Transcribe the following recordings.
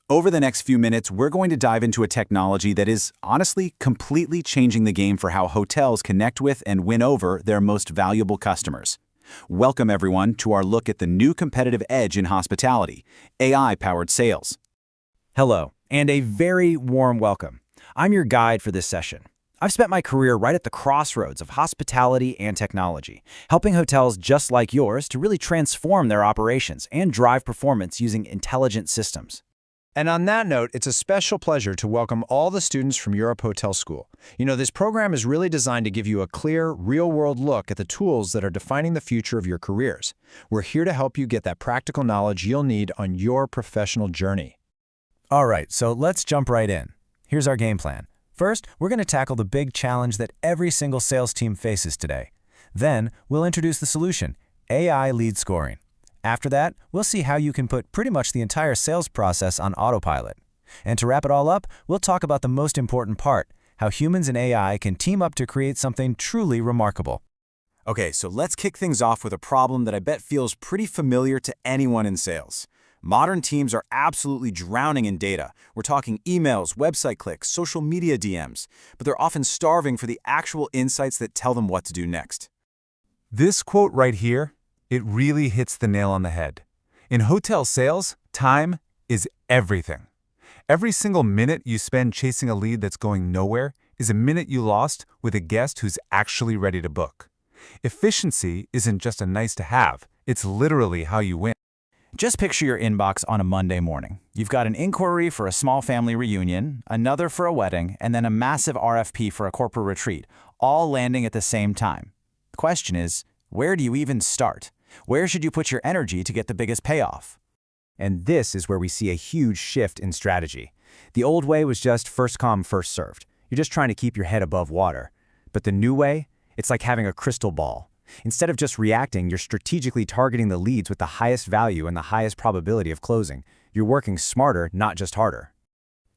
Over the next few minutes, we're going to dive into a technology that is, honestly, completely changing the game for how hotels connect with and win over their most valuable customers. Welcome, everyone, to our look at the new competitive edge in hospitality, AI-powered sales. Hello, and a very warm welcome. I'm your guide for this session. I've spent my career right at the crossroads of hospitality and technology, helping hotels just like yours to really transform their operations and drive performance using intelligent systems. And on that note, it's a special pleasure to welcome all the students from Europe Hotel School. This program is really designed to give you a clear, real-world look at the tools that are defining the future of your careers. We're here to help you get that practical knowledge you'll need on your professional journey. All right, so let's jump right in. Here's our game plan. First, we're going to tackle the big challenge that every single sales team faces today. Then, we'll introduce the solution, AI lead scoring. After that, we'll see how you can put pretty much the entire sales process on autopilot. And to wrap it all up, we'll talk about the most important part, how humans and AI can team up to create something truly remarkable. Okay, so let's kick things off with a problem that I bet feels pretty familiar to anyone in sales. Modern teams are absolutely drowning in data. We're talking emails, website clicks, social media DMs, but they're often starving for the actual insights that tell them what to do next. This quote right here, it really hits the nail on the head. In hotel sales, time is everything. Every single minute you spend chasing a lead that's going nowhere is a minute you lost with a guest who's actually ready to book. Efficiency isn't just a nice to have, it's literally how you win. Just picture your inbox on a Monday morning. You've got an inquiry for a small family reunion, another for a wedding, and then a massive RFP for a corporate retreat, all landing at the same time. The question is, where do you even start? Where should you put your energy to get the biggest payoff? And this is where we see a huge shift in strategy. The old way was just first come, first served. You're just trying to keep your head above water. But the new way, it's like having a crystal ball. Instead of just reacting, you're strategically targeting the leads with the highest value and the highest probability of closing. You're working smarter, not just harder.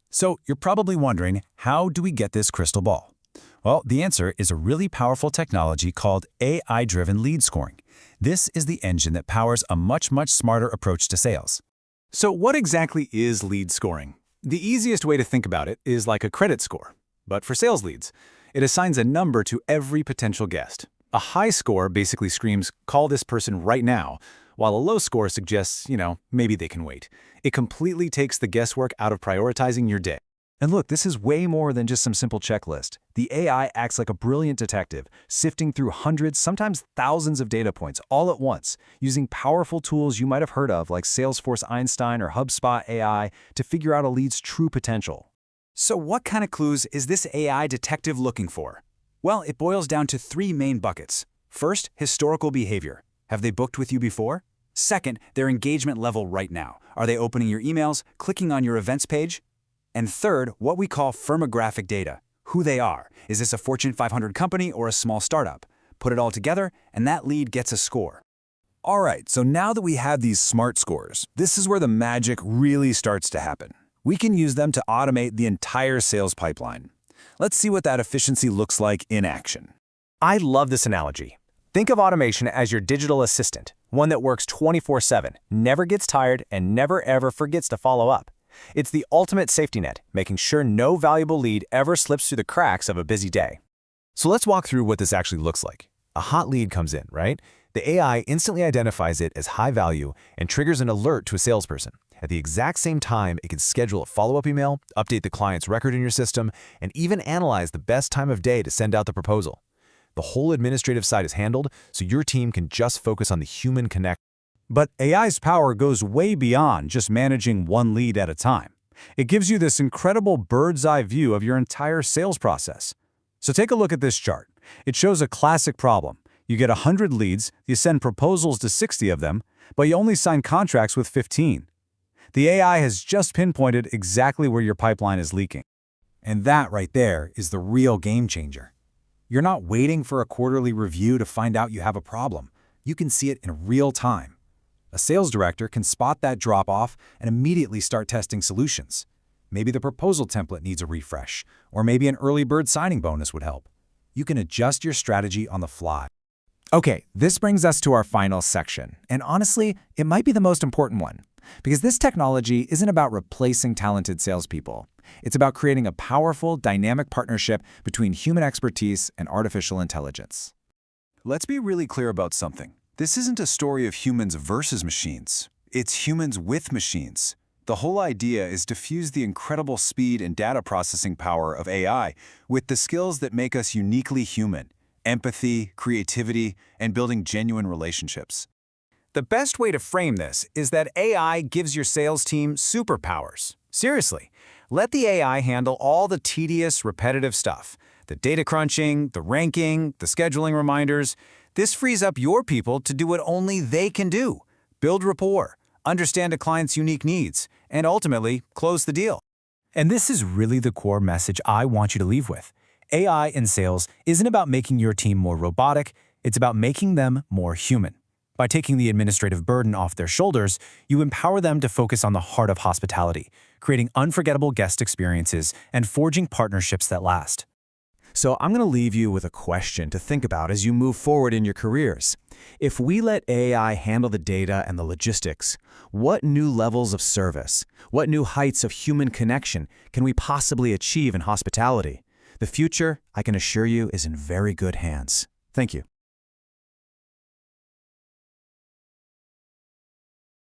So you're probably wondering, how do we get this crystal ball? Well, the answer is a really powerful technology called AI-driven lead scoring. This is the engine that powers a much smarter approach to sales. So what exactly is lead scoring? The easiest way to think about it is like a credit score, but for sales leads. It assigns a number to every potential guest. A high score basically screams, call this person right now, while a low score suggests, maybe they can wait. It completely takes the guesswork out of prioritizing your day. And look, this is way more than just some simple checklist. The AI acts like a brilliant detective, sifting through hundreds, sometimes thousands of data points all at once, using powerful tools you might have heard of like Salesforce Einstein or HubSpot AI to figure out a lead's true potential. So what kind of clues is this AI detective looking for? Well, it boils down to three main buckets. First, historical behavior. Have they booked with you before? Second, their engagement level right now. Are they opening your emails, clicking on your events page? And third, what we call firmographic data. Who they are. Is this a Fortune 500 company or a small startup? Put it all together, and that lead gets a score. All right, so now that we have these smart scores, this is where the magic really starts to happen. We can use them to automate the entire sales pipeline. Let's see what that efficiency looks like in action. I love this analogy. Think of automation as your digital assistant, one that works 24/7, never gets tired, and never ever forgets to follow up. It's the ultimate safety net, making sure no valuable lead ever slips through the cracks of a busy day. So let's walk through what this actually looks like. A hot lead comes in, right? The AI instantly identifies it as high value and triggers an alert to a salesperson. At the exact same time, it can schedule a follow-up email, update the client's record in your system, and even analyze the best time of day to send out the proposal. The whole administrative side is handled, so your team can just focus on the human connection. But AI's power goes way beyond just managing one lead at a time. It gives you this incredible bird's-eye view of your entire sales process. So take a look at this chart. It shows a classic problem. You get 100 leads, you send proposals to 60 of them, but you only sign contracts with 15. The AI has just pinpointed exactly where your pipeline is leaking. And that right there is the real game changer. You're not waiting for a quarterly review to find out you have a problem. You can see it in real time. A sales director can spot that drop-off and immediately start testing solutions. Maybe the proposal template needs a refresh, or maybe an early bird signing bonus would help. You can adjust your strategy on the fly. Okay, this brings us to our final section, and honestly, it might be the most important one, Because this technology isn't about replacing talented salespeople. It's about creating a powerful, dynamic partnership between human expertise and artificial intelligence. Let's be really clear about something. This isn't a story of humans versus machines. It's humans with machines. The whole idea is to fuse the incredible speed and data processing power of AI with the skills that make us uniquely human: empathy, creativity, and building genuine relationships. The best way to frame this is that AI gives your sales team superpowers. Seriously, let the AI handle all the tedious, repetitive stuff. The data crunching, the ranking, the scheduling reminders. This frees up your people to do what only they can do: build rapport, understand a client's unique needs, and ultimately close the deal. And this is really the core message I want you to leave with. AI in sales isn't about making your team more robotic, it's about making them more human. By taking the administrative burden off their shoulders, you empower them to focus on the heart of hospitality, creating unforgettable guest experiences and forging partnerships that last. So I'm going to leave you with a question to think about as you move forward in your careers. If we let AI handle the data and the logistics, what new levels of service, what new heights of human connection can we possibly achieve in hospitality? The future, I can assure you, is in very good hands. Thank you.